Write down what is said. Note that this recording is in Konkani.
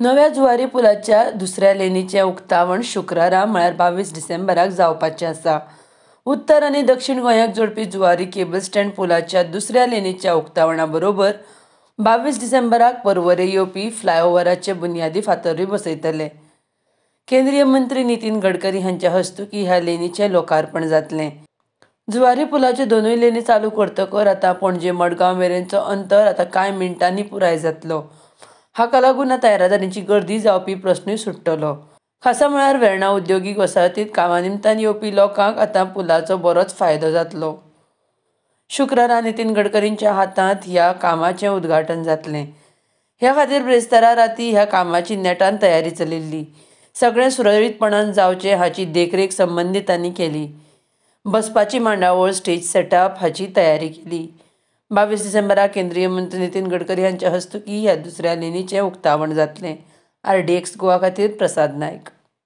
नव्या जुवारी पुलाच्या दुसऱ्या लेनीचें उक्तावण शुक्रारा म्हळ्यार 22 डिसेंबराक जावपाचें आसा. उत्तर आनी दक्षिण गोंयाक जोडपी जुवारी केबल स्टँड पुलाच्या दुसऱ्या लेनीच्या उक्तावणा बरोबर 22 डिसेंबराक पर्वरे येवपी फ्लायओव्हराचे बुनयादी फातरूय बसयतले. केंद्रीय मंत्री नितीन गडकरी हांच्या हस्तुकीं ह्या लेनीचें लोकार्पण जातलें. जुवारी पुलाच्यो दोनूय लेनी चालू करतकच आतां पणजे मडगांव मेरेनचो अंतर आतां कांय मिनटांनी पुराय जातलो. हाका लागून आतां येरादारीची गर्दी जावपी प्रस्नूय सुट्टलो. खासा म्हळ्यार वेर्णा उद्योगीक वसाहतींत कामा निमतान येवपी लोकांक आतां पुलाचो बरोच फायदो जातलो. शुक्रारा नितीन गडकरींच्या हातांत ह्या कामाचें उद्घाटन जातलें. ह्या खातीर ब्रेस्तारा रातीं ह्या कामाची नेटान तयारी चलिल्ली. सगळें सुरळीतपणान जावचें हाची देखरेख संबंदीतांनी केली. बसपाची मांडावळ, स्टेज सेटअप हाची तयारी केली. 22 डिसेंबराक केंद्रीय मंत्री नितीन गडकरी हांच्या हस्तुकीं ह्या दुसऱ्या लेनीचें उक्तावण जातलें. RDX गोवा खातीर प्रसाद नायक.